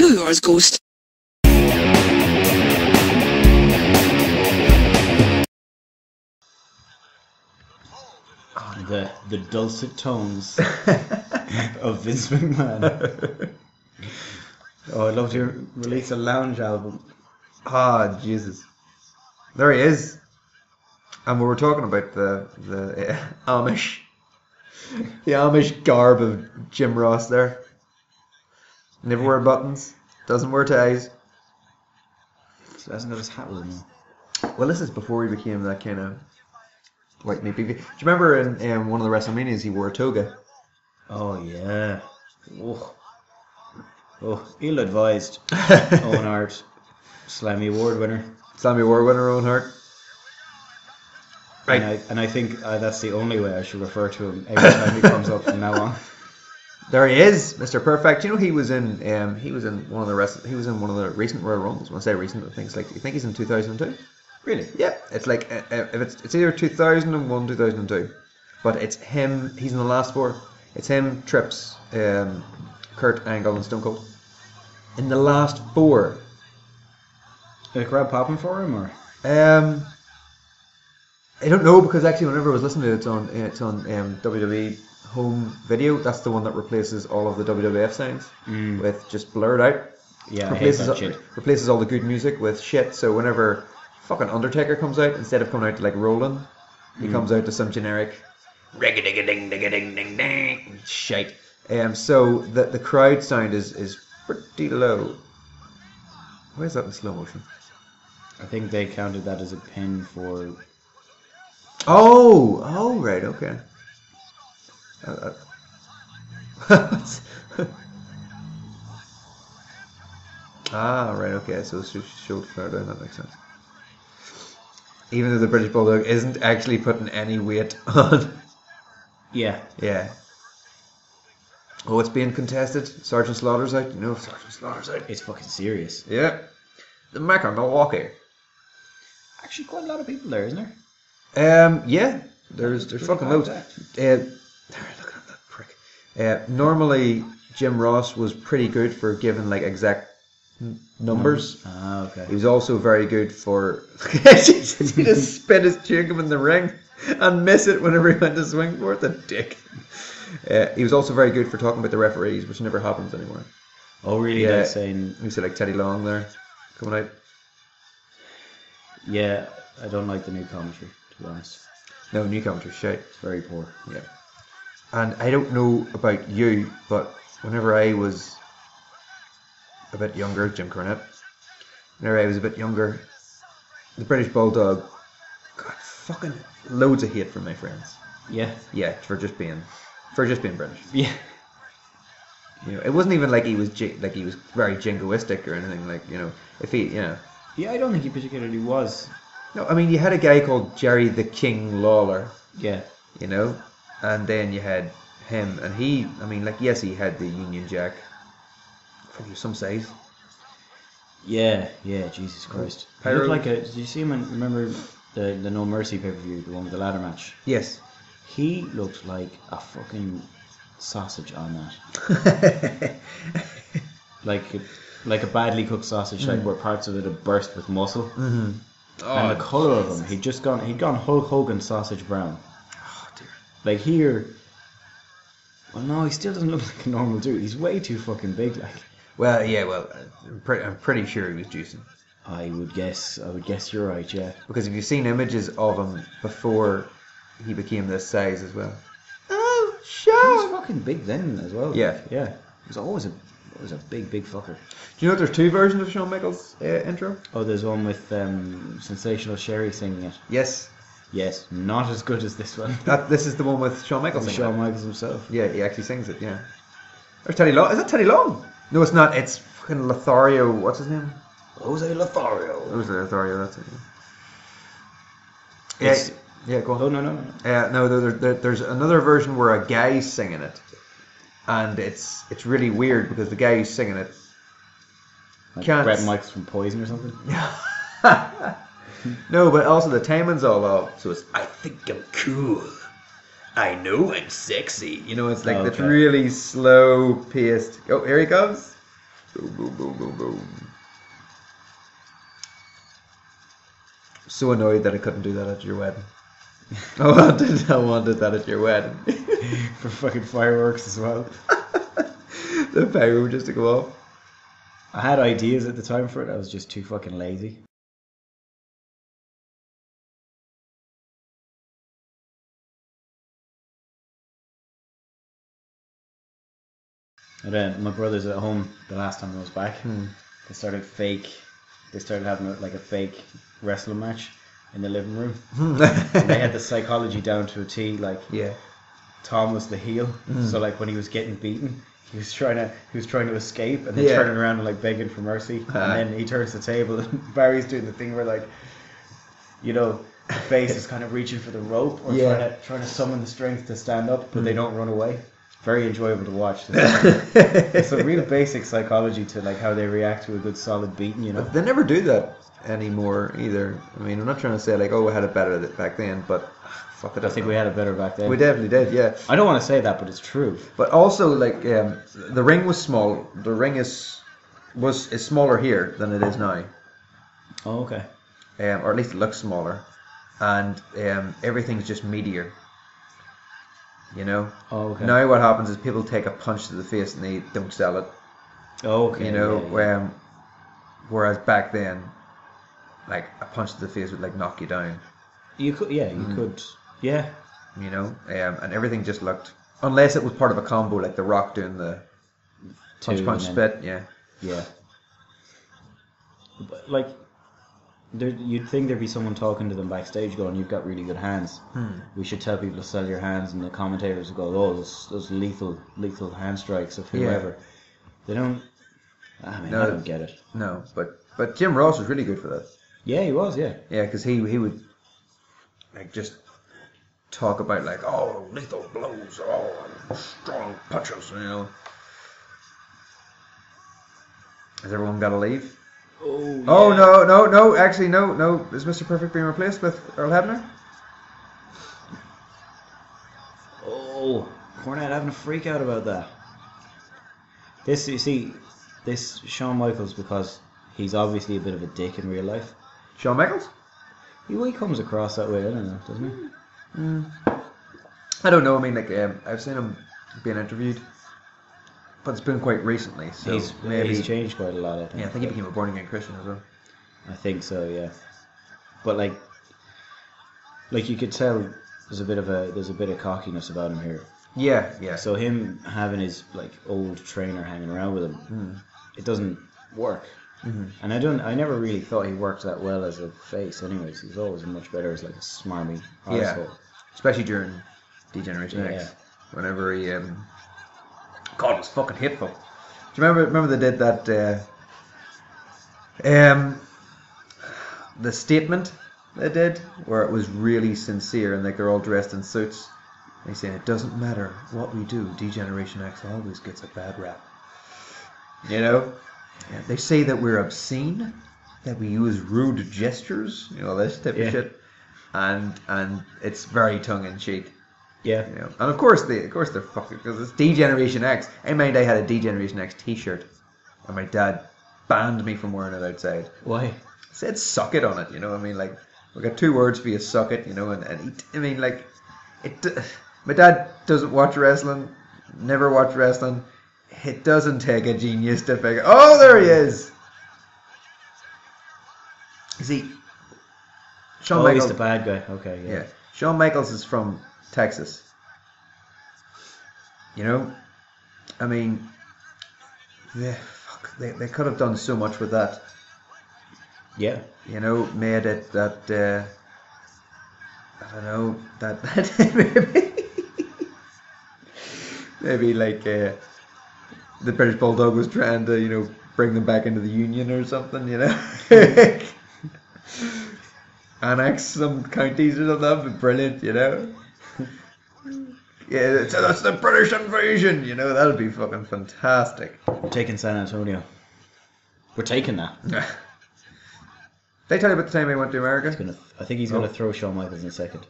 know who ours ghost. The dulcet tones of Vince McMahon. Oh, I'd love to release a lounge album. Ah, Jesus. There he is. And we were talking about the Amish. The Amish garb of Jim Ross there. Never wear buttons. Doesn't wear ties. So hasn't got his hat with him. Well, this is before he became that kind of white meat baby. Do you remember in one of the WrestleManias he wore a toga? Oh, yeah. Oh, ill-advised. Owen Hart, Slammy Award winner. Slammy Award winner, Owen Hart. Right. And I think that's the only way I should refer to him every time he comes up from now on. There he is, Mr. Perfect. You know he was in one of the recent Royal Rumbles. When I say recent, I think he's in 2002. Really? Yeah, it's like if it's either 2001, 2002, but it's him. He's in the last four. It's him, Trips, Kurt Angle, and Stone Cold. In the last four. Is the crowd popping for him, or? I don't know, because actually whenever I was listening to it, it's on WWE Home Video. That's the one that replaces all of the WWF sounds with just blurred out. Yeah, replaces, I hate that shit. Replaces all the good music with shit. So whenever fucking Undertaker comes out, instead of coming out to like Roland, he comes out to some generic rig-a-ding-a-ding-ding-ding-ding shite. So the crowd sound is pretty low. Why is that in slow motion? I think they counted that as a pin for. Oh, right, okay. Right, okay. So it's just showed far down. That makes sense. Even though the British Bulldog isn't actually putting any weight on. Yeah. Yeah. Oh, it's being contested. Sergeant Slaughter's out. You know, Sergeant Slaughter's out. It's fucking serious. Yeah. The Macho Milwaukee. Actually, quite a lot of people there, isn't there? Yeah. There's fucking loads. Look at that prick. Normally, Jim Ross was pretty good for giving like exact numbers. Okay. He was also very good for he just spit his chewing in the ring and miss it whenever he went to swing for it. The dick. He was also very good for talking about the referees, which never happens anymore. Oh, really? Yeah. That's saying. You see like Teddy Long there coming out. Yeah, I don't like the new commentary, to be honest. No, new commentary shite. It's very poor. Yeah. And I don't know about you, but whenever I was a bit younger, Jim Cornette, whenever I was a bit younger, the British Bulldog got fucking loads of hate from my friends. Yeah. Yeah, for just being British. Yeah. You know, it wasn't even like he was very jingoistic or anything, like, you know, if he, you know. Yeah, I don't think he particularly was. No, I mean, you had a guy called Jerry the King Lawler. Yeah. You know, and then you had him, and he, I mean, like, yes, he had the Union Jack. He was some size. Yeah, Jesus Christ. He looked like did you see him remember the No Mercy pay-per-view, the one with the ladder match? Yes. He looked like a fucking sausage on that. like a badly cooked sausage, like where parts of it have burst with muscle. Mm-hmm. And the colour of him, he'd gone Hulk Hogan sausage brown. Oh dear. Like here, well no, he still doesn't look like a normal dude. He's way too fucking big, like. Well, yeah, I'm pretty sure he was juicing. I would guess you're right, yeah. Because if you've seen images of him before he became this size as well. Oh, He Shawn! was fucking big then as well. Yeah. Yeah. He was always a big fucker. Do you know there's two versions of Shawn Michaels' intro? Oh, there's one with Sensational Sherry singing it. Yes. Yes, not as good as this one. This is the one with Shawn Michaels singing Shawn it. Michaels himself. Yeah, he actually sings it, yeah. There's Teddy Long. Is that Teddy Long? No, it's not. It's fucking Lothario. What's his name? Jose Lothario. Lothario, that's it. It's- Yeah, go on. Oh, no. No, there's another version where a guy's singing it. And it's really weird because the guy who's singing it Like can't... Bret Michaels from Poison or something. No, but also the timing's all off. So it's, I think I'm cool. I know I'm sexy. You know, it's like Okay. that really slow paced. Oh, here he comes. Boom, boom, boom, boom, boom. So annoyed that I couldn't do that at your wedding. I wanted that at your wedding. For fucking fireworks as well. The pyro just to go off. I had ideas at the time for it. I was just too fucking lazy. And then my brothers at home, the last time I was back, they started having like a fake wrestling match in the living room. And they had the psychology down to a T. Like, Yeah. Tom was the heel, so like when he was getting beaten, he was trying to escape, and then turning around and like begging for mercy, and then he turns the table, and Barry's doing the thing where, like, you know, the face is kind of reaching for the rope or trying to summon the strength to stand up, but they don't run away. Very enjoyable to watch. It's a real basic psychology to like how they react to a good solid beating, you know. But they never do that anymore either. I mean, I'm not trying to say like, oh, we had it better back then, but fuck it. I think we had it better back then. We definitely did, yeah. I don't want to say that, but it's true. But also, like, the ring was small. The ring is smaller here than it is now. Oh, okay. Or at least it looks smaller, and everything's just meatier. You know. Oh, okay. Now what happens is people take a punch to the face and they don't sell it. Oh, okay. You know, whereas back then, like, a punch to the face would like knock you down. You could, yeah. You know, and everything just looked, unless it was part of a combo, like The Rock doing the punch spit, yeah. But like, you'd think there'd be someone talking to them backstage going, "You've got really good hands. We should tell people to sell your hands," and the commentators would go, "Oh, those lethal hand strikes of whoever." Yeah. They don't. I mean, I don't get it. No, but Jim Ross was really good for that. Yeah, he was. Yeah. Yeah, because he would like just talk about like, oh, lethal blows, oh, strong punches, you know. Has everyone got to leave? Oh, yeah. Oh, no, actually, no. Is Mr. Perfect being replaced with Earl Hebner? Oh, Cornette having a freak out about that. This, you see, this Shawn Michaels, because he's obviously a bit of a dick in real life. Shawn Michaels? He comes across that way, I don't know, doesn't he? I don't know. I mean, like, I've seen him being interviewed, but it's been quite recently. So he's changed quite a lot, I think. Yeah, I think he became a born again Christian as well. I think so, yeah. But like you could tell there's a bit of cockiness about him here. Yeah. So him having his like old trainer hanging around with him, it doesn't work. And I never really thought he worked that well as a face. Anyways, he's always much better as like a smarmy arsehole. Especially during D-Generation X, whenever he God, it was fucking hateful. Do you remember they did that the statement they did where it was really sincere and like they're all dressed in suits. They say it doesn't matter what we do, D-Generation X always gets a bad rap. You know? Yeah, they say that we're obscene, that we use rude gestures, you know, this type of shit. And it's very tongue in cheek. Yeah. You know? And of course they're fucking, because it's D-Generation X. I mind I had a D-Generation X t-shirt and my dad banned me from wearing it outside. Why? It said suck it on it, you know. I mean, like, we got 2 words for you, suck it, you know. My dad doesn't watch wrestling, never watched wrestling. It doesn't take a genius to figure, oh, there he is. You see, Shawn Michaels, he's the bad guy. Okay, yeah. Shawn Michaels is from Texas. You know, I mean, they could have done so much with that. Yeah. You know, made it that I don't know, that maybe like the British Bulldog was trying to, you know, bring them back into the Union or something, you know. Annex some counties or something, that would be brilliant, you know. Yeah, so that's the British invasion, you know, that would be fucking fantastic. We're taking San Antonio. We're taking that. Did I tell you about the time I went to America? I think he's going to throw Shawn Michaels in a second.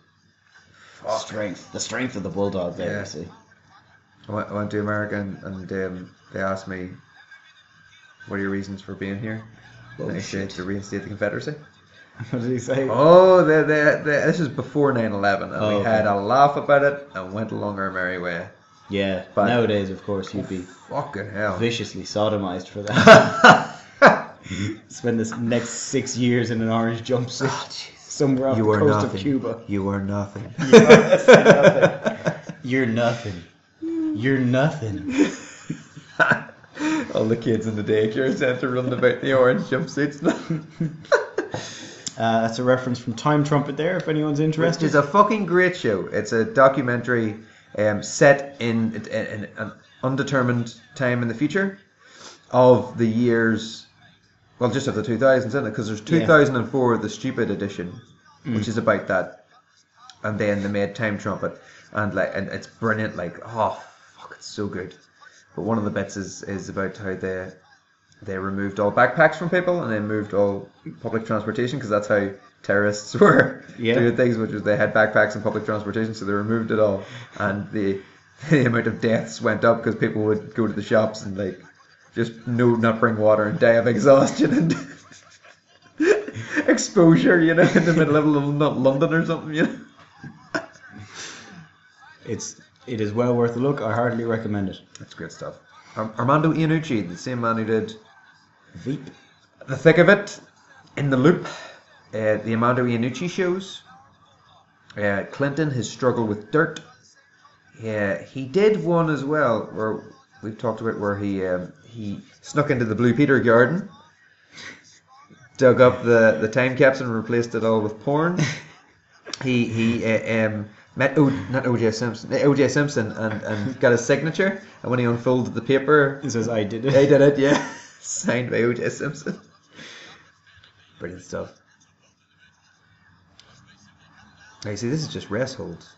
Fuck. The strength of the Bulldog there, you see. I went to America and they asked me What are your reasons for being here? Oh, I said to reinstate the Confederacy. What did he say? Oh, this is before 9/11, and we okay. had a laugh about it and went along our merry way. Yeah, But nowadays, of course, you'd be fucking hell viciously sodomized for that. Spend the next 6 years in an orange jumpsuit somewhere off the coast of Cuba. You are nothing. You're nothing. You're nothing. All the kids in the daycare centre running about in the orange jumpsuits. That's a reference from Time Trumpet there, if anyone's interested. Which is a fucking great show. It's a documentary set in an undetermined time in the future of the years, well, just of the 2000s, isn't it? Because there's 2004, the Stupid Edition, which is about that. And then they made Time Trumpet. And it's brilliant. Like, oh, fuck, it's so good. But one of the bits is about how they removed all backpacks from people and they moved all public transportation, because that's how terrorists were doing things, which was they had backpacks and public transportation, so they removed it all, and the amount of deaths went up because people would go to the shops and like just not bring water and die of exhaustion and exposure, in the middle of London or something, It is well worth a look. I heartily recommend it. That's great stuff. Armando Iannucci, the same man who did Veep, The Thick of It, In the Loop, the Armando Iannucci shows, Clinton, His Struggle with Dirt. He did one as well where we've talked about, where he snuck into the Blue Peter garden, dug up the time capsule and replaced it all with porn. He met O.J. Simpson and got his signature, and when he unfolded the paper, it says, "I did it." I did it, yeah. Signed by O.J. Simpson. Brilliant stuff. I see, this is just rest holds.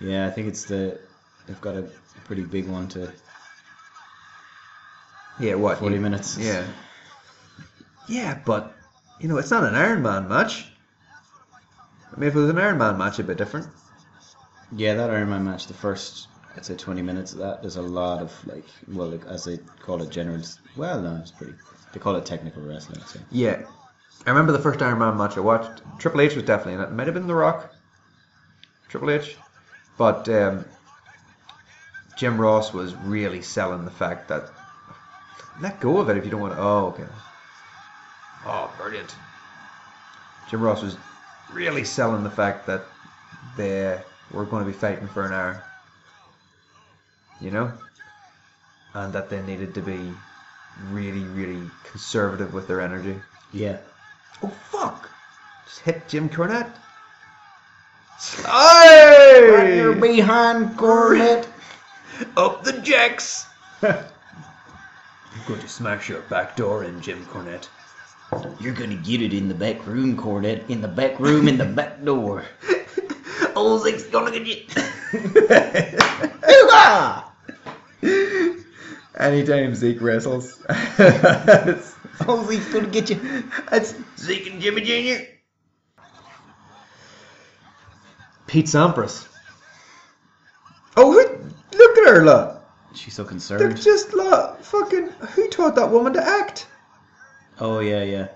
Yeah, I think they've got a pretty big one to. Yeah, what? 40 minutes. Yeah. Yeah, but it's not an Iron Man match. I mean, if it was an Iron Man match, it'd be different. Yeah, that Iron Man match, the first, I'd say 20 minutes of that, there's a lot of, as they call it, they call it technical wrestling. So. Yeah. I remember the first Iron Man match I watched. Triple H was definitely in it. It might have been The Rock. Triple H. But Jim Ross was really selling the fact that, let go of it if you don't want to. Oh, okay. Oh, brilliant. Jim Ross was really selling the fact that they were going to be fighting for an hour, and that they needed to be really, really conservative with their energy. Yeah. Oh fuck! Just hit Jim Cornette. Hey! Right your behind, Cornette. Up the jacks. I'm going to smash your back door in, Jim Cornette. You're gonna get it in the back room, Cornette. In the back room, in the back door. Old Zeke's gonna get you. Anytime Zeke wrestles, Old Zeke's gonna get you. That's Zeke and Jimmy Jr. Pete Sampras. Oh, look at her, look. She's so They're concerned. just fucking. Who taught that woman to act? Oh yeah.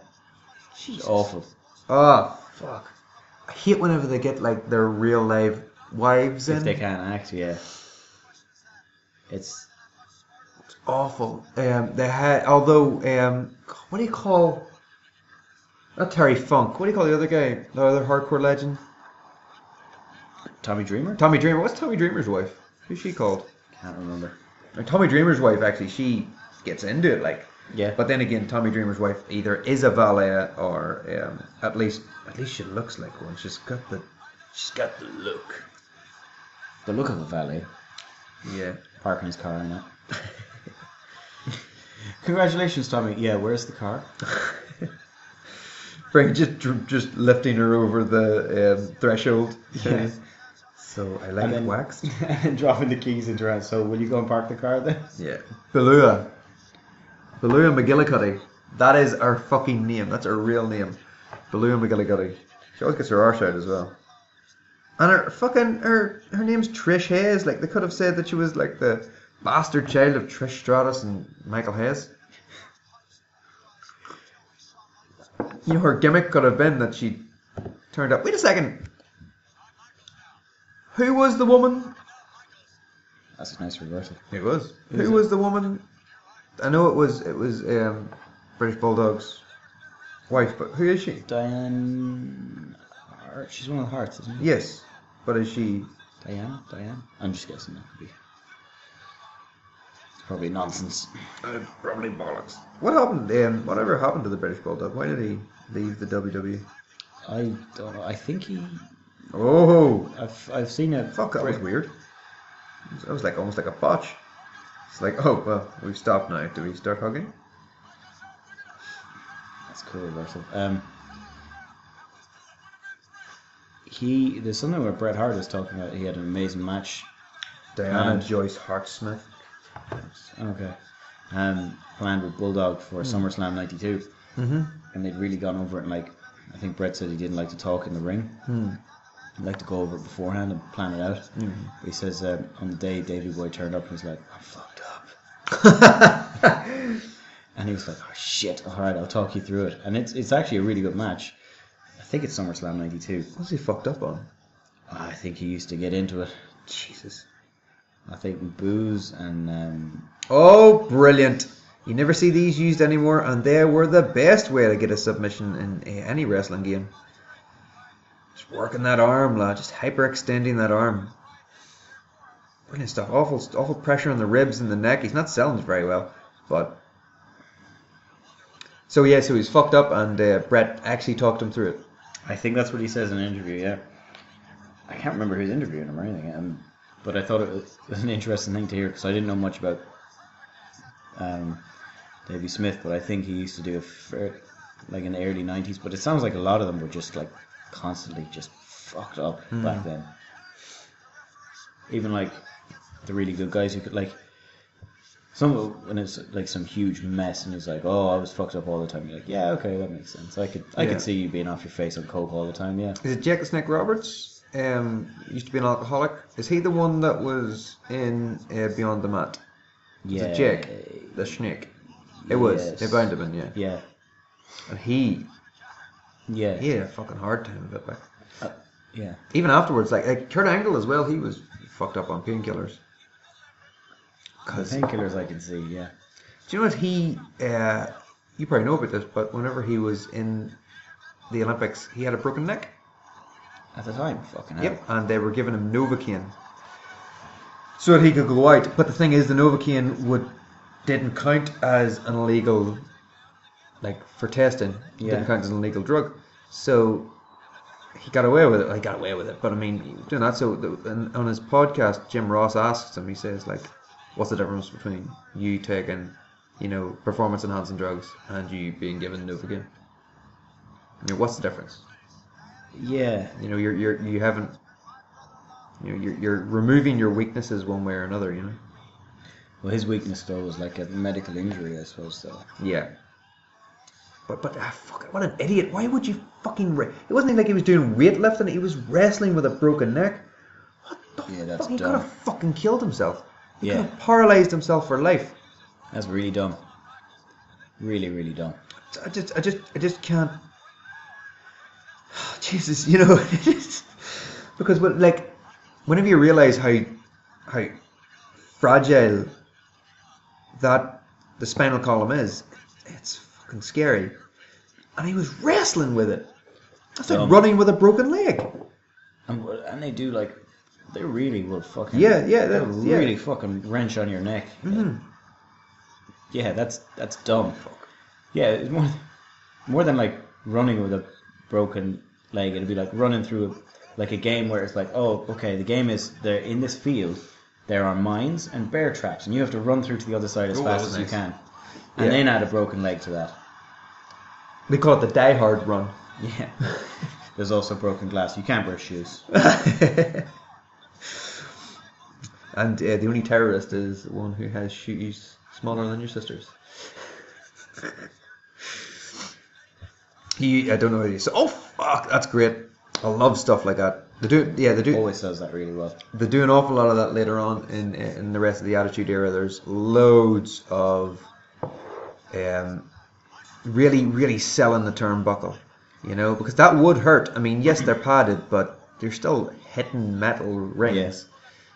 She's awful. Oh fuck! I hate whenever they get their real life wives in. If they can't act, yeah. It's awful. They had, although what do you call? Not Terry Funk. What do you call the other guy? The other hardcore legend. Tommy Dreamer. Tommy Dreamer. What's Tommy Dreamer's wife? Who's she called? Can't remember. Tommy Dreamer's wife, actually, she gets into it, Yeah. But then again, Tommy Dreamer's wife either is a valet or at least she looks like one. She's got the look. The look of a valet. Yeah. Parking his car and that. Congratulations, Tommy. Yeah, where's the car? Frank just lifting her over the threshold. Yeah. So I like it waxed. And dropping the keys into her hand. So will you go and park the car then? Yeah. Balua McGillicuddy. That is our fucking name. That's our real name. Balua McGillicuddy. She always gets her arse out as well. And her name's Trish Hayes. They could have said that she was the bastard child of Trish Stratus and Michael Hayes. You know, her gimmick could have been that she turned up. Wait a second. Who was the woman? That's a nice reversal. It was. Who was the woman? I know it was British Bulldog's wife, but who is she? Diane Hart. She's one of the Hearts, isn't she? Yes, but is she? Diane? I'm just guessing that could be. It's probably nonsense. Probably bollocks. What happened? Whatever happened to the British Bulldog? Why did he leave the WWE? I don't know. I think he. Oh, I've seen it. Fuck, that was weird. That was like almost like a botch. It's like, oh well, we've stopped now. Do we start hugging? That's a cool reversal. There's something where Bret Hart was talking about. He had an amazing match. Diana Joyce Hart-Smith. Okay. Planned with Bulldog for SummerSlam '92, and they'd really gone over it. And like, I think Bret said he didn't like to talk in the ring. He'd like to go over it beforehand and plan it out. But he says on the day Davey Boy turned up, he was like, "I'm fucked up," and he was like, "Oh shit! All right, I'll talk you through it." And it's actually a really good match. I think it's SummerSlam '92. What's he fucked up on? I think he used to get into it. Jesus. I think booze and Oh, brilliant! You never see these used anymore, and they were the best way to get a submission in any wrestling game. Just working that arm, lad. Just hyperextending that arm. Brilliant stuff. Awful pressure on the ribs and the neck. He's not selling it very well, but. So he's fucked up, and Bret actually talked him through it. I think that's what he says in an interview. Yeah, I can't remember who's interviewing him or anything. But I thought it was an interesting thing to hear because I didn't know much about Davey Smith, but I think he used to do it like in the early '90s. But it sounds like a lot of them were just like constantly just fucked up back then. Even like the really good guys who could like when it's like some huge mess and he's like, "Oh, I was fucked up all the time." You're like, "Yeah, okay, that makes sense. I could see you being off your face on coke all the time." Yeah. Is it Jake the Snake Roberts? Used to be an alcoholic. Is he the one that was in Beyond the Mat? Yeah. Is it Jake the Snake? It was. It bound to have been, yeah. Yeah. And he had a fucking hard time of it, like. Yeah. Even afterwards, like Kurt Angle as well, he was fucked up on painkillers. Painkillers, I can see. Yeah. Do you know what he? You probably know about this, but whenever he was in the Olympics, he had a broken neck. At the time, fucking hell. Yep, and they were giving him Novocaine so that he could go out. But the thing is, the Novocaine didn't count as an illegal, like for testing. It didn't count as an illegal drug. So he got away with it. I got away with it, but I mean, doing that. So on his podcast, Jim Ross asks him. He says, like, "What's the difference between you taking, performance enhancing drugs and you being given Novocaine? What's the difference?" Yeah. You haven't. You're removing your weaknesses one way or another. Well, his weakness though was like a medical injury, I suppose. So. Yeah. But fuck, what an idiot! Why would you fucking? It wasn't like he was doing weightlifting. He was wrestling with a broken neck. What the that's fuck? He dumb. could have fucking killed himself. He Yeah. could have paralyzed himself for life. That's really dumb. Really, really dumb. I just can't. Jesus, because whenever you realize how fragile that the spinal column is, it's fucking scary. And he was wrestling with it. That's like running with a broken leg. And they do they really will fucking really fucking wrench on your neck. Mm-hmm. Yeah, that's dumb. Fuck. Yeah, it's more than like running with a broken leg. It'd be like running through a game where it's like, oh, okay, the game is there in this field. There are mines and bear traps, and you have to run through to the other side as fast as you can, and then add a broken leg to that. They call it the Die Hard run. Yeah. There's also broken glass. You can't wear shoes. And the only terrorist is the one who has shoes smaller than your sister's. I don't know what he is. Oh fuck, that's great. I love stuff like that. They do. Always does that really well. They do an awful lot of that later on in the rest of the Attitude Era. There's loads of really, really selling the turnbuckle, you know, because that would hurt. I mean, yes, they're padded, but they're still hitting metal rings, Yes.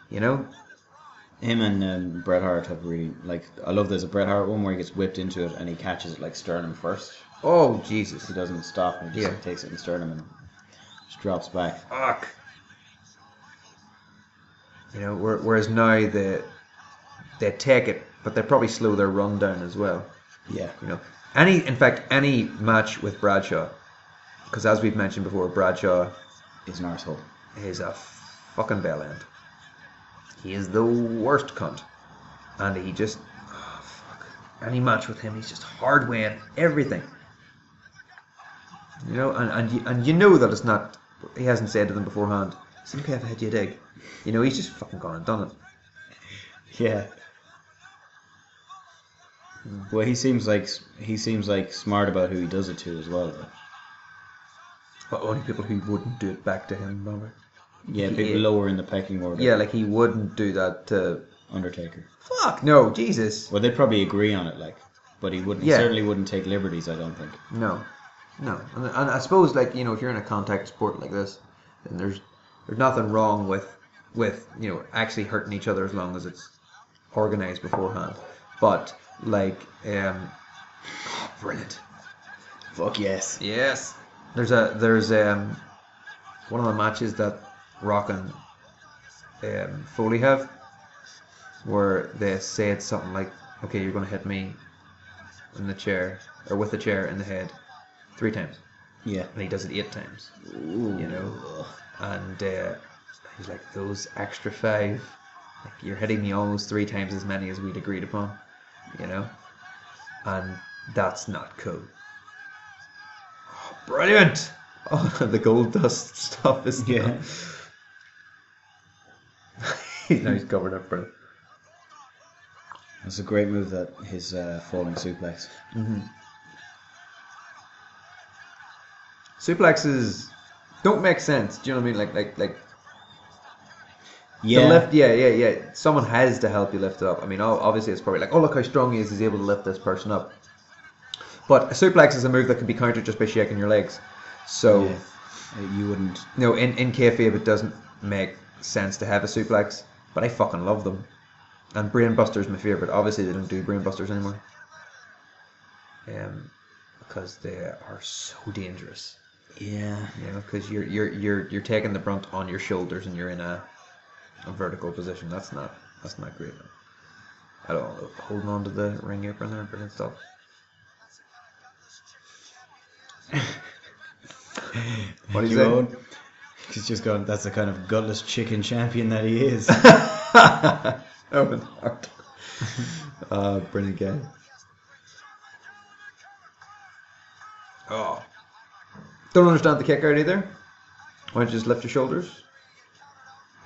you know. Him and Bret Hart have really, like, I love there's a Bret Hart one where he gets whipped into it and he catches it like sternum first. Oh, Jesus. He doesn't stop and he just takes it in sternum and just drops back. Fuck. You know, whereas now they take it, but they probably slow their run down as well. Yeah. You know, in fact, any match with Bradshaw, because as we've mentioned before, Bradshaw is an arsehole. He's a fucking bell end. He is the worst cunt. And he just, oh fuck. Any match with him, he's just hard weighing everything. You know, and you know that it's not, he hasn't said to them beforehand, it's okay if I hit you a dig. You know, he's just fucking gone and done it. Yeah. Well, he seems like smart about who he does it to as well, though. But only people who wouldn't do it back to him, remember? Yeah, people lower in the pecking order. Yeah, like he wouldn't do that to Undertaker. Fuck no, Jesus. Well, they'd probably agree on it, like, but he wouldn't. Yeah. He certainly wouldn't take liberties, I don't think. No, and I suppose, like, you know, if you're in a contact sport like this, then there's nothing wrong with you know, actually hurting each other as long as it's organized beforehand. But like, brilliant. Fuck yes. Yes. There's one of the matches that Rock and Foley have, where they said something like, okay, you're going to hit me in the chair, or with the chair in the head 3 times. Yeah. And he does it 8 times. Ooh. You know? And he's like, those extra 5, like, you're hitting me almost 3 times as many as we'd agreed upon. You know? And that's not cool. Oh, brilliant! Oh, the gold dust stuff is yeah. Now he's covered up for it. It's a great move, that his falling suplex. Mm-hmm. Suplexes don't make sense. Do you know what I mean? Like. Yeah. The lift, yeah. Someone has to help you lift it up. I mean, obviously it's probably like, oh, look how strong he is. He's able to lift this person up. But a suplex is a move that can be countered just by shaking your legs. So, you wouldn't. No, in kayfabe it doesn't make sense to have a suplex, but I fucking love them. And Brainbuster's my favourite. Obviously they don't do Brainbusters anymore. Because they are so dangerous. Yeah. You know, because you're taking the brunt on your shoulders and you're in a vertical position. That's not great. I don't know. Holding on to the ring apron there, brilliant stuff. What are you saying? He's just going, that's the kind of gutless chicken champion that he is. Open heart. Brilliant guy. Oh. Don't understand the kick out either. Why don't you just lift your shoulders?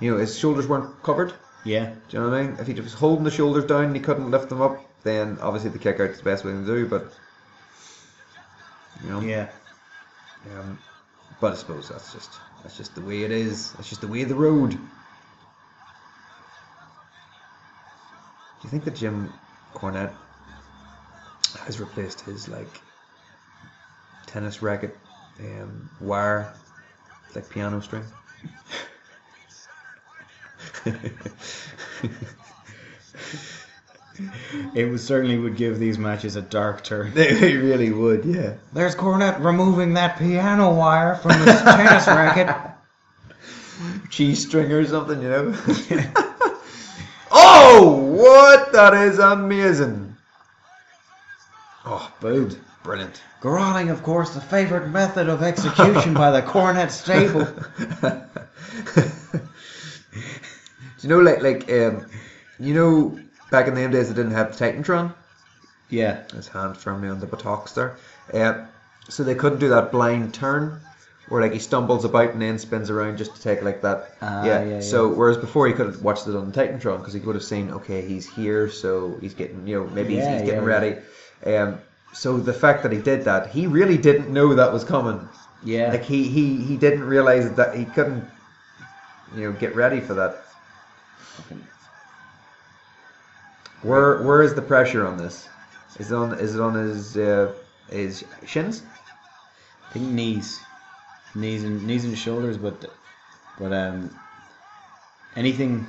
You know, his shoulders weren't covered. Yeah. Do you know what I mean? If he was holding the shoulders down and he couldn't lift them up, then obviously the kick out is the best way to do, but you know. Yeah. But I suppose that's just the way it is. That's just the way of the road. Do you think that Jim Cornette has replaced his like tennis racket wire with like piano string? It certainly would give these matches a dark turn. They really would, yeah. There's Cornette removing that piano wire from his tennis racket. Cheese string or something, you know. Oh, what? That is amazing. Oh, Booed. Brilliant. Garroting, of course, the favourite method of execution by the Cornette stable. Do you know, like, you know, back in the days they didn't have the Titantron? Yeah. His hand firmly on the buttocks there. So they couldn't do that blind turn where like he stumbles about and then spins around just to take like that. Yeah. So whereas before he could have watched it on the Titantron because he would have seen, okay, he's here, so he's getting, you know, maybe he's getting ready. So the fact that he did that, he really didn't know that was coming. Yeah. Like he didn't realize that he couldn't, you know, get ready for that. Where is the pressure on this? Is it on his is shins. I think knees and shoulders, but anything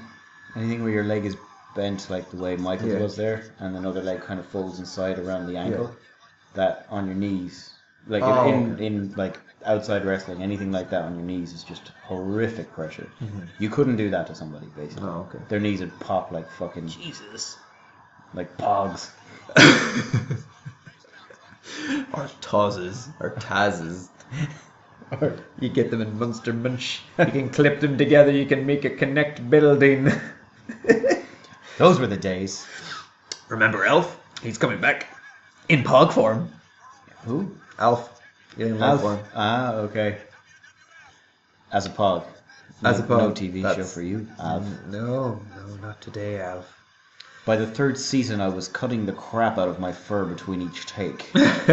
where your leg is bent like the way Michael's was there, and another leg kind of folds inside around the ankle, that on your knees, like in like outside wrestling, anything like that on your knees is just horrific pressure. You couldn't do that to somebody, basically. Oh, okay. Their knees would pop like fucking Jesus, like pogs. Or Tazes, or Tazes. Or you get them in Munster Munch. You can clip them together. You can make a connect building. Those were the days. Remember Elf? He's coming back in pog form. Who? Alf. Getting Alf. form. Ah, okay. As a pog. As a pog. No TV show for you, Alf. No, not today, Alf. By the third season, I was cutting the crap out of my fur between each take. Is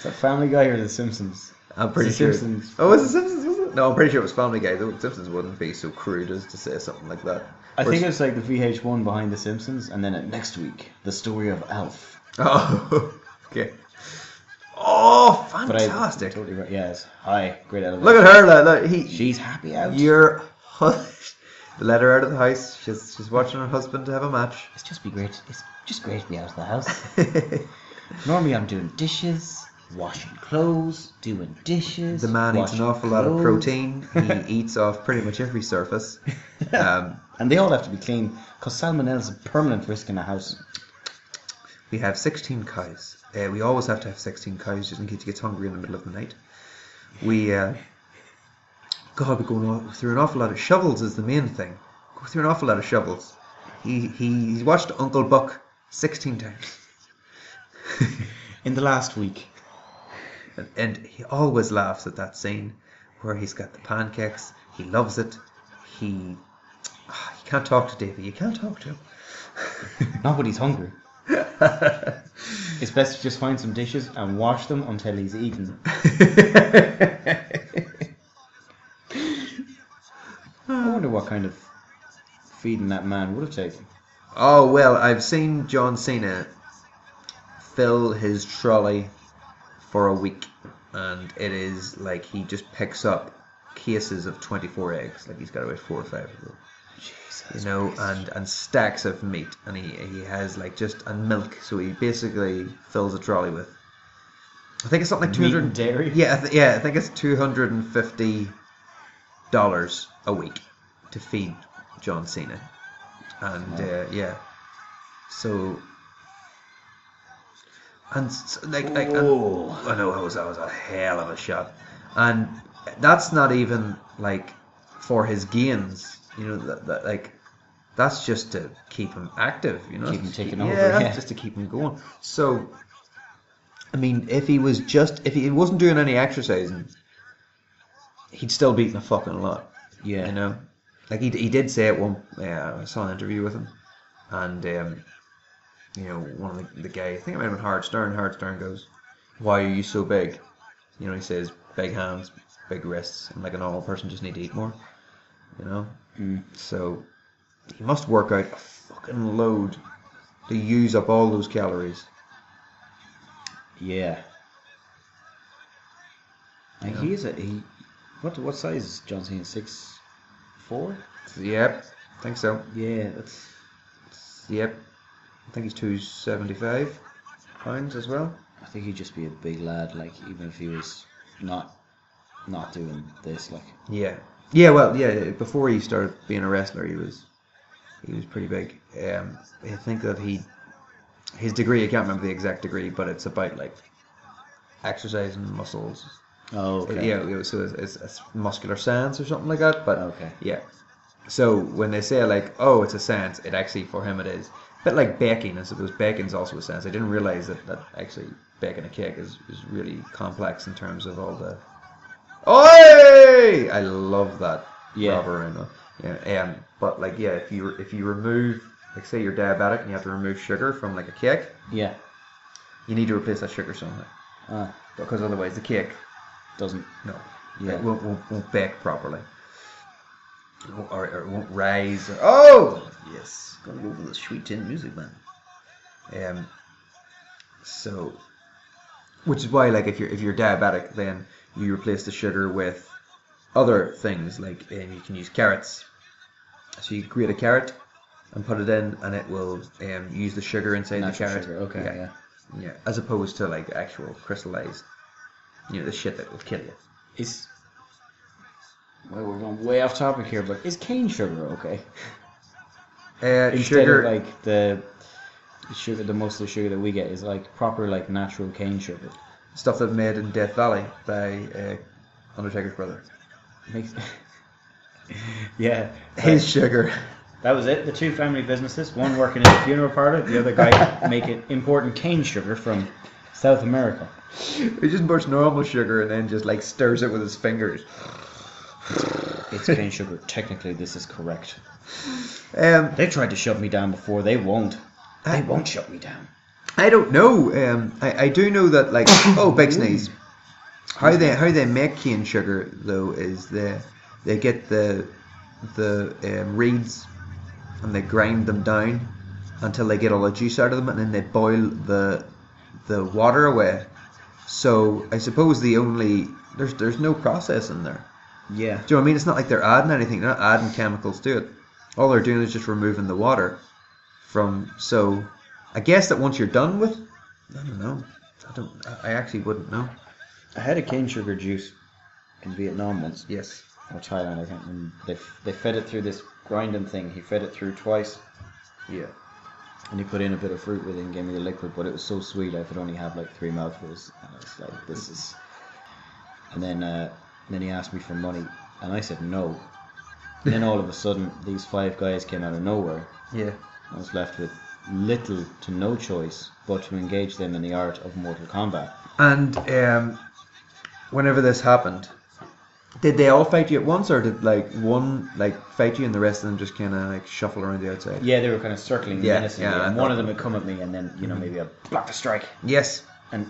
that Family Guy or The Simpsons? I'm pretty sure. Simpsons. Oh, was it Simpsons? Was it? No, I'm pretty sure it was Family Guy. The Simpsons wouldn't be so crude as to say something like that. I think it's like the VH1 behind The Simpsons, and then next week, the story of Alf. Oh, okay. Oh, fantastic! Totally right. Yes. Hi, great elevation. Look at her, like she's happy out. Let her out of the house. She's watching her husband to have a match. It's just great to be out of the house. Normally I'm doing dishes, washing clothes, doing dishes. The man eats an awful lot of protein. He eats off pretty much every surface. And they all have to be clean, because salmonella is a permanent risk in a house. We have 16 cows. We always have to have 16 cows just in case he gets hungry in the middle of the night. We're going through an awful lot of shovels is the main thing. Go through an awful lot of shovels. He's watched Uncle Buck 16 times. In the last week. And he always laughs at that scene where he's got the pancakes. He loves it. You can't talk to Davey. You can't talk to him. Not when he's hungry. It's best to just find some dishes and wash them until he's eaten. I wonder what kind of feeding that man would have taken. Oh, well, I've seen John Cena fill his trolley for a week, and it is like he just picks up cases of 24 eggs, like he's got about 4 or 5 of them. Jesus, and stacks of meat, and he has like and milk, so he basically fills a trolley with, I think it's something like 200 and dairy. I think it's $250 a week to feed John Cena, and so I know that was a hell of a shot, and that's not even like for his gains. That's just to keep him active, Keep him taking over. Yeah, just to keep him going. So, I mean, if he wasn't doing any exercising, he'd still beaten a fucking lot. Yeah. Like he did say it one. I saw an interview with him, and one of the guy, I think it might have been Howard Stern. Howard Stern goes, "Why are you so big?" He says, "Big hands, big wrists, and like a normal person just need to eat more." So he must work out a fucking load to use up all those calories. Yeah. And what size is John Cena? 6'4"? Yep, I think so. Yeah, Yep, I think he's 275 pounds as well. I think he'd just be a big lad, like even if he was not doing this, like. Yeah. Yeah, well, yeah. Before he started being a wrestler, he was pretty big. I think that his degree, I can't remember the exact degree, but it's about like exercising muscles. Oh, okay. Yeah, so it's muscular science or something like that. But okay. Yeah. So when they say like, oh, it's a science, it actually for him it is. A bit like baking, I suppose bacon's also a science. I didn't realize that actually baking a cake is really complex in terms of all the. Oi! I love that. Yeah. Robber, yeah. But like, yeah, if you remove, like, say you're diabetic and you have to remove sugar from like a cake. Yeah. You need to replace that sugar somehow. Because otherwise the cake doesn't. No. Yeah. It won't bake properly. Or it won't rise. Oh yes. Gonna go for the sweet tin music, man. So Which is why, like, if you're diabetic, then you replace the sugar with other things, like you can use carrots. So you grate a carrot and put it in, and it will use the sugar inside Natural the carrot. sugar. Okay, yeah, as opposed to like actual crystallized, the shit that will kill you. Well, we're going way off topic here, but is cane sugar okay? Instead Sugar, of like the sugar, most of the sugar that we get is like proper like natural cane sugar. stuff that's made in Death Valley by Undertaker's brother. Yeah, His sugar. That was it. The two family businesses, one working in the funeral parlor, the other guy making importing cane sugar from South America. He just puts normal sugar and then just like stirs it with his fingers. It's cane sugar. Technically, this is correct. They tried to shove me down before. They won't. They won't shut me down. I don't know. I do know that like big sneeze. How they make cane sugar though is they get the reeds and they grind them down until they get all the juice out of them, and then they boil the water away. So I suppose there's no process in there. Yeah. Do you know what I mean? It's not like they're adding anything. They're not adding chemicals to it. All they're doing is just removing the water from. So I guess that once you're done with, I don't know. I actually wouldn't know. I had a cane sugar juice in Vietnam once. Yes. Or Thailand, I think. And they fed it through this grinding thing. He fed it through twice. Yeah. And he put in a bit of fruit with it and gave me the liquid, but it was so sweet I could only have like 3 mouthfuls. And I was like, this is. And then he asked me for money, and I said no. And then all of a sudden, these 5 guys came out of nowhere. Yeah. I was left with little to no choice but to engage them in the art of Mortal Kombat. And whenever this happened, did they all fight you at once, or did like one fight you and the rest of them just kind of like shuffle around the outside? Yeah, they were kind of circling menacingly, and one of them would come at me, and then maybe I'd block the strike. Yes. And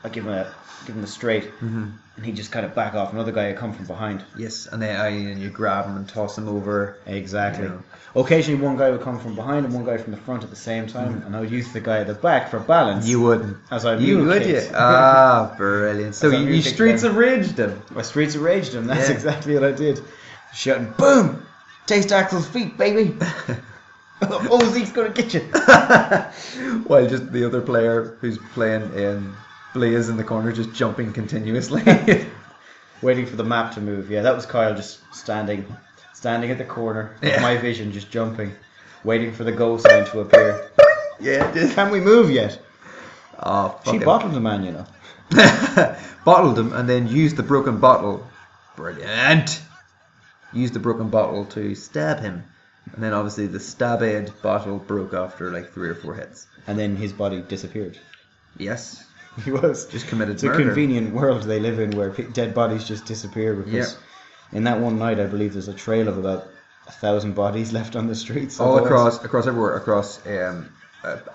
I'd give him a straight, and he'd just kind of back off. Another guy would come from behind. Yes, and you grab him and toss him over. Exactly. Occasionally one guy would come from behind and one guy from the front at the same time, and I would use the guy at the back for balance. You wouldn't. As I You would, you? Ah, brilliant. So you streets of raged him. I streets of raged him. That's exactly what I did. Shouting, boom! Taste Axel's feet, baby! Oh, Zeke's gonna get you! While just the other player who's playing Blaze in the corner just jumping continuously. Waiting for the map to move. Yeah, that was Kyle just standing at the corner of my vision, just jumping, waiting for the go sign to appear. Yeah, it did. Can we move yet? Oh, fuck She it. bottled the man, you know. Bottled him and then used the broken bottle. Brilliant. Used the broken bottle to stab him. And then obviously the stab-aid bottle broke after like 3 or 4 hits. And then his body disappeared. Yes. He was. Just committed It's murder. a convenient world they live in where dead bodies just disappear because in that one night I believe there's a trail of about 1,000 bodies left on the streets. All across everywhere. Across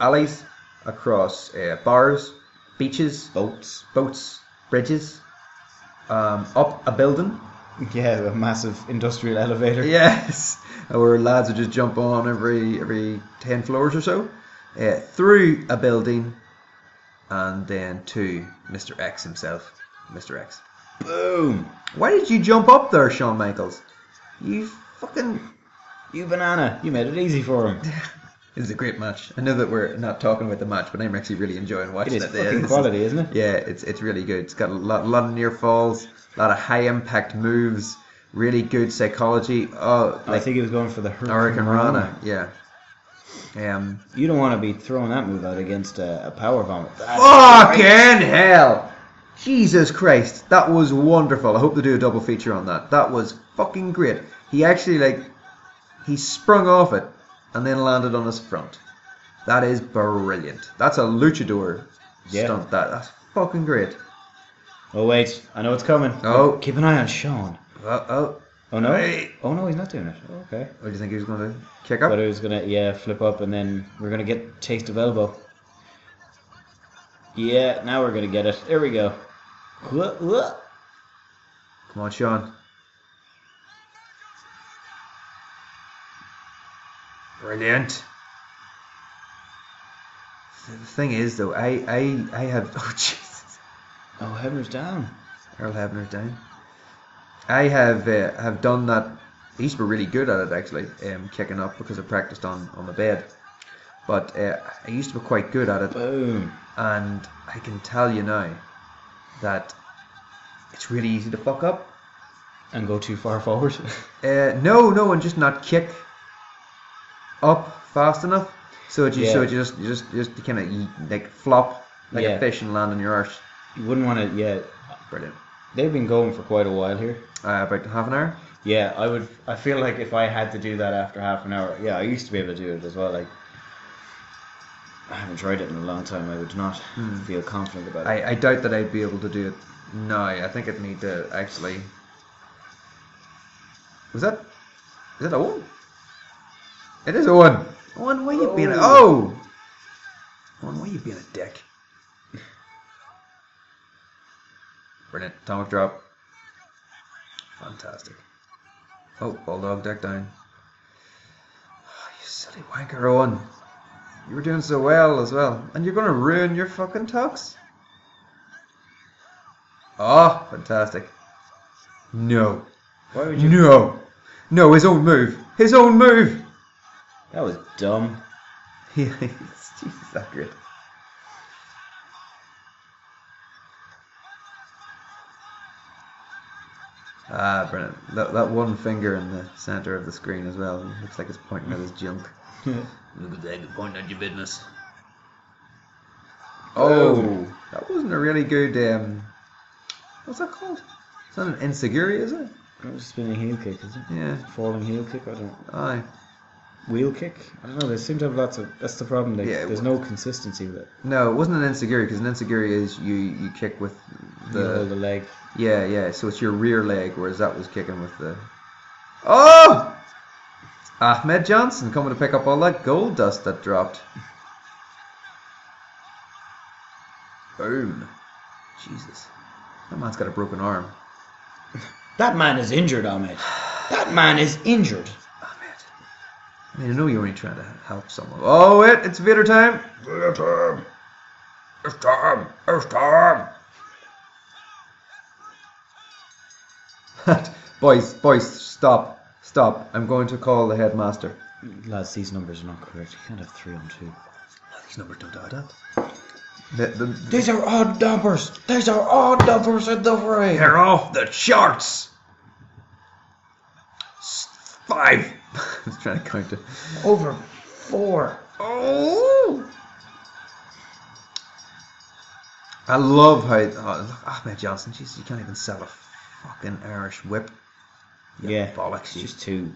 alleys, across bars, beaches, boats, bridges, up a building. Yeah, a massive industrial elevator. Yes, where lads would just jump on every 10 floors or so, through a building, and then to Mr. X himself. Mr. X. Boom! Why did you jump up there, Shawn Michaels? You banana! You made it easy for him. It was a great match. I know that we're not talking about the match, but I'm actually really enjoying watching it. It is fucking quality, isn't it? Yeah, it's really good. It's got a lot of near falls, a lot of high impact moves, really good psychology. Oh, I think he was going for the Hurricane Rana. Yeah. You don't want to be throwing that move out against a power vomit. Fucking hell! Jesus Christ, that was wonderful. I hope they do a double feature on that. That was fucking great. He actually he sprung off it and then landed on his front. That is brilliant. That's a luchador stunt. That's fucking great. Oh wait, I know it's coming. Oh, keep an eye on Shawn. Oh no! Hey. Oh no, he's not doing it. Oh, okay. What do you think he was going to kick up? But he was going to flip up, and then we're going to get taste of elbow. Yeah, now we're going to get it. There we go. Come on, Shawn. Brilliant. The thing is, though, I have... Oh, Jesus. Oh, Hebner's down. Earl Hebner's down. I have done that. I used to be really good at it actually, kicking up because I practiced on the bed. But I used to be quite good at it. Boom. And I can tell you now that it's really easy to fuck up. And go too far forward. No, and just not kick up fast enough. So you just kind of like flop like a fish and land on your arse. You wouldn't want to. Yeah. Brilliant. They've been going for quite a while here. About half an hour. Yeah, I feel like if I had to do that after half an hour, I used to be able to do it as well. Like, I haven't tried it in a long time. I would not feel confident about it. I doubt that I'd be able to do it now. I think I'd need to actually. Is that Owen? It is Owen. Owen, why you being Owen, why you being a dick? Brilliant. Atomic drop. Fantastic. Oh, Bulldog deck down. Oh, you silly wanker, Owen. You were doing so well as well. And you're going to ruin your fucking tux? Oh, fantastic. No. Why would you? No, his own move. His own move. That was dumb. Jesus, that's great. Ah, brilliant. That one finger in the centre of the screen as well. Looks like it's pointing at his junk. Look at that, pointing at your business. Oh, that wasn't a really good, what's that called? It's not an enziguri, is it? It was spinning heel kick, is it? Yeah. Falling heel kick, I don't know. Aye. Wheel kick? I don't know, they seem to have lots of... That's the problem, there's no consistency with it. No, it wasn't an enziguri, because an enziguri is you kick with the leg. Yeah, so it's your rear leg, whereas that was kicking with the... Oh! It's Ahmed Johnson coming to pick up all that gold dust that dropped. Boom. Jesus. That man's got a broken arm. That man is injured, Ahmed. That man is injured. Ahmed. I mean, I know you're only trying to help someone. Oh, wait, it's Vader time. Vader time. It's time. It's time. Boys, stop. I'm going to call the headmaster. Lads, these numbers are not correct. You can't have 3 on 2. No, these numbers don't add up. These are odd numbers. These are odd numbers in the ring. They're off the charts. 5. I was trying to count it. Over 4. Oh! I love how look, Ahmed Johnson. Jesus, you can't even sell a fucking Irish whip. Yeah, bollocks. It's just too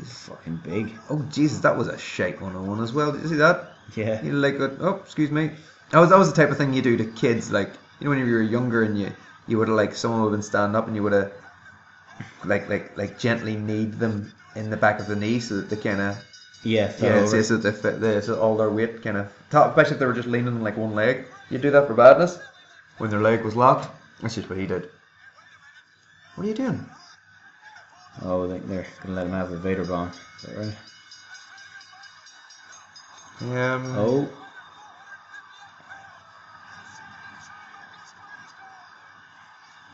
fucking big. Oh Jesus, that was a shite 101 as well. Did you see that? Yeah. You like it? Oh, excuse me. That was the type of thing you do to kids. Like, you know, when you were younger and you would have, like, someone would have been standing up and you would have like gently kneed them in the back of the knee so that they kind of so all their weight kind of, especially if they were just leaning on like one leg. You do that for badness when their leg was locked. That's just what he did. What are you doing? Oh, I think they're gonna let him have a Vader bomb. Is that right? Oh.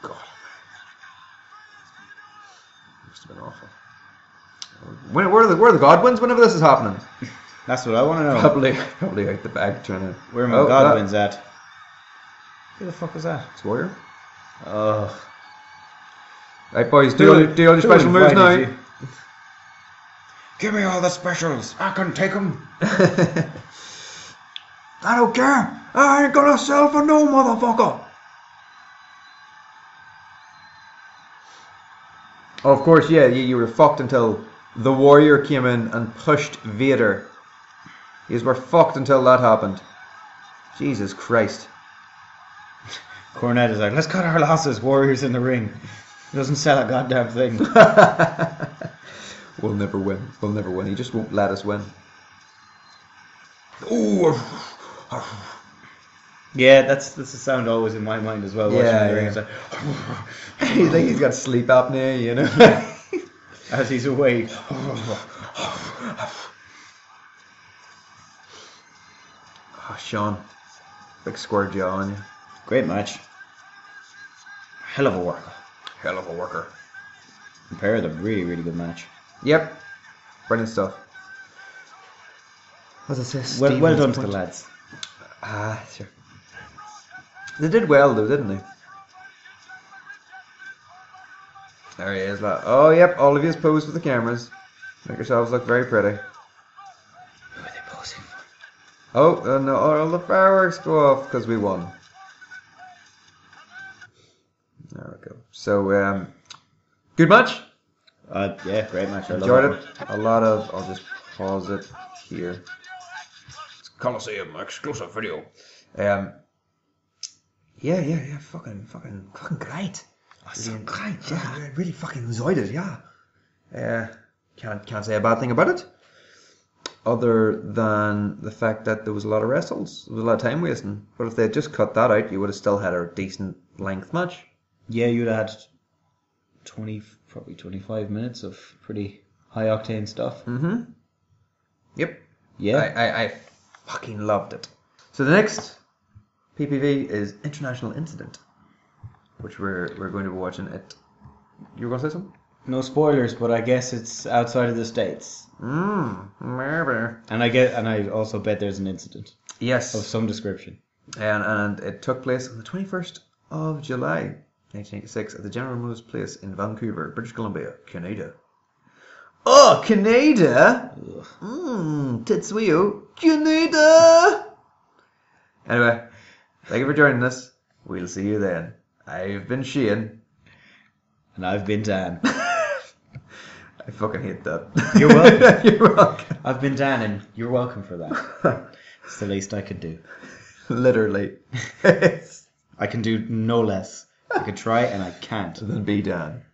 God. Must have been awful. Where are the Godwins whenever this is happening? That's what I want to know. Probably out the back trying to... Where are my Godwins at? Who the fuck was that? It's Warrior. Oh. Right, boys, do all your special moves now. Give me all the specials. I can take them. I don't care. I ain't gonna sell for no motherfucker. Oh, of course, yeah, you were fucked until the Warrior came in and pushed Vader. You were fucked until that happened. Jesus Christ. Cornette is like, let's cut our losses. Warrior's in the ring. He doesn't sell a goddamn thing. We'll never win. He just won't let us win. Ooh. Yeah, that's the sound always in my mind as well. Watching the ring, it's like, he's got sleep apnea, you know, as he's awake. Shawn, big square jaw on you. Great match. Hell of a worker. Hell of a worker. And pair of them, really, really good match. Yep. Brilliant stuff. What does it say? Well done to the lads. Ah, sure. They did well though, didn't they? There he is, lad. Oh, yep, all of you posed with the cameras. Make yourselves look very pretty. Who are they posing for? Oh, no, all the fireworks go off because we won. There we go. So, good match. Yeah, great match. I Enjoyed love it. A lot of. I'll just pause it here. It's Coliseum exclusive video. Yeah. Fucking great. Oh, so great. Yeah, I really fucking enjoyed it. Yeah. Can't say a bad thing about it. Other than the fact that there was a lot of wrestles, there was a lot of time wasting. But if they had just cut that out, you would have still had a decent length match. Yeah, you'd have had probably 25 minutes of pretty high octane stuff. Mm-hmm. Yep. Yeah. I fucking loved it. So the next PPV is International Incident, which we're going to be watching it. You were going to say something? No spoilers, but I guess it's outside of the States. Maybe. And I also bet there's an incident. Yes. Of some description. And it took place on the 21st of July, 1986, at the General Motors Place in Vancouver, British Columbia, Canada. Oh, Canada! Tetsuyo, Canada! Anyway, thank you for joining us. We'll see you then. I've been Shane. And I've been Dan. I fucking hate that. You're welcome. You're welcome. I've been Dan, and you're welcome for that. It's the least I could do. Literally. I can do no less. I could try, and I can't. Then be Dan.